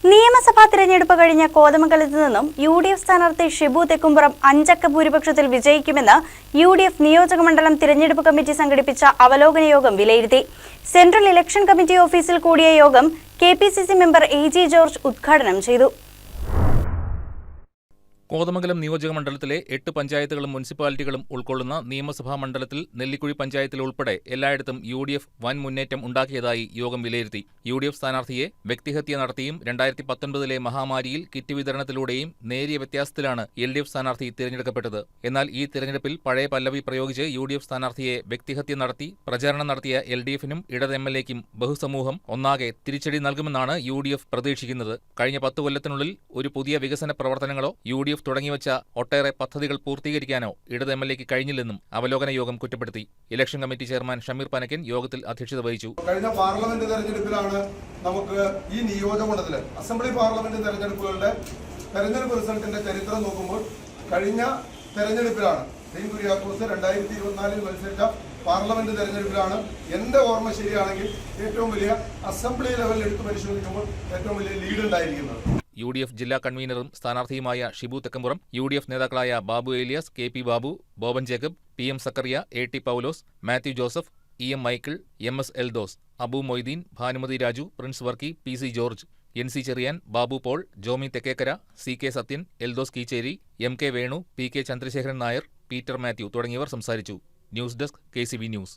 നിയമസഭാ തിരഞ്ഞെടുപ്പ് കഴിഞ്ഞ കോതമംഗലത്ത് നിന്നും യു.ഡി.എഫ് സ്ഥാനാർത്ഥി ഷിബു തെക്കുംപുറം 5 അക്ക ഭൂരിപക്ഷത്തിൽ വിജയിക്കുമെന്ന് യു.ഡി.എഫ് നിയോജകമണ്ഡലം തിരഞ്ഞെടുപ്പ് കമ്മിറ്റി സംഘടിപ്പിച്ച അവലോകന യോഗം വിലയിരുത്തി. സെൻട്രൽ ഇലക്ഷൻ കമ്മിറ്റി ഓഫീസിൽ കൂടിയ യോഗം കെ.പി.സി.സി മെമ്പർ എ.ജി. ജോർജ് ഉദ്ഘാടനം ചെയ്തു. കോതമംഗലം നിയോജകമണ്ഡലത്തിലെ 8 പഞ്ചായത്തുകളും മുനിസിപ്പാലിറ്റികളും ഉൾക്കൊള്ളുന്ന നിയമസഭാ മണ്ഡലത്തിൽ നെല്ലിക്കുഴി പഞ്ചായത്തിൽ ഉൾപ്പെടെ എല്ലായിടത്തും യു.ഡി.എഫ് വൻ മുന്നേറ്റം ഉണ്ടാക്കിയതായി യോഗം വിലയിരുത്തി. യു.ഡി.എഫ് സ്ഥാനാർത്ഥിയെ വ്യക്തിഹത്യ നടത്തിയും 2019 മഹാമാരിയിൽ കിറ്റ് വിതരണത്തിലൂടെയും നേരിയ വ്യത്യാസത്തിലാണ് എൽ.ഡി.എഫ് സ്ഥാനാർത്ഥി തിരഞ്ഞെടുക്കപ്പെട്ടത്. എന്നാൽ ഈ തിരഞ്ഞെടുപ്പിൽ പഴയ പല്ലവി പ്രയോഗിച്ച് യു.ഡി.എഫ് സ്ഥാനാർത്ഥിയെ വ്യക്തിഹത്യ നടത്തി പ്രചാരണം നടത്തിയ എൽ.ഡി.എഫിനും ഇടത് എം.എൽ.എക്കും ബഹുസമൂഹം ഒന്നാകെ തിരിച്ചടി നൽകുമെന്നാണ് യു.ഡി.എഫ് പ്രതീക്ഷിക്കുന്നത്. കഴിഞ്ഞ 10 കൊല്ലത്തിനുള്ളിൽ ഒരു പുതിയ വികസന പ്രവർത്തനങ്ങളോ യു.ഡി.എഫ് തുടങ്ങിവച്ച ഒട്ടേറെ പദ്ധതികൾ പൂർത്തീകരിക്കാനോ ഇടത് എം.എൽ.എക്ക് കഴിഞ്ഞില്ലെന്നും അവലോകന യോഗം കുറ്റപ്പെടുത്തി. Election committee chairman Shameer Panakkan യോഗത്തിൽ അധ്യക്ഷത വഹിച്ചു. കഴിഞ്ഞ പാർലമെന്റ് തെരഞ്ഞെടുപ്പിലാണ് നമുക്ക് ഈ നിയോജകമണ്ഡലത്തിലെ അസംബ്ലി പാർലമെന്റ് തെരഞ്ഞെടുപ്പുകളുടെ തെരഞ്ഞെടുപ്പ് റിസൾട്ടിന്റെ ചരിത്രം നോക്കുമ്പോൾ കഴിഞ്ഞ തെരഞ്ഞെടുപ്പിലാണ് ഡീൻ കുര്യാക്കോസ് 2024 മത്സരിച്ച പാർലമെന്റ് തെരഞ്ഞെടുപ്പിലാണ് എന്റെ ഓർമ്മ ശരിയാണെങ്കിൽ ഏറ്റവും വലിയ അസംബ്ലി ലെവലിൽ എടുത്ത് പരിശോധിക്കുമ്പോൾ ഏറ്റവും വലിയ ലീഡ് ഉണ്ടായിരിക്കുന്നത്. യു.ഡി.എഫ് ജില്ലാ കൺവീനറും സ്ഥാനാർത്ഥിയുമായ ഷിബു തെക്കുംപുറം, യു.ഡി.എഫ് നേതാക്കളായ ബാബു ഏലിയാസ്, കെ.പി. ബാബു, ബോബൻ ജേക്കബ്, പി.എം. സക്കറിയ, എ.ടി. പൗലോസ്, മാത്യു ജോസഫ്, ഇ.എം. മൈക്കിൾ, എം.എസ്. എൽദോസ്, അബു മൊയ്തീൻ, ഭാനുമതി രാജു, പ്രിൻസ് വർക്കി, പി.സി. ജോർജ്, എൻ.സി. ചെറിയാൻ, ബാബു പോൾ, ജോമി തെക്കേക്കര, സി.കെ. സത്യൻ, എൽദോസ് കീച്ചേരി, എം.കെ. വേണു, പി.കെ. ചന്ദ്രശേഖരൻ നായർ, പീറ്റർ മാത്യു തുടങ്ങിയവർ സംസാരിച്ചു. News desk, KCB news.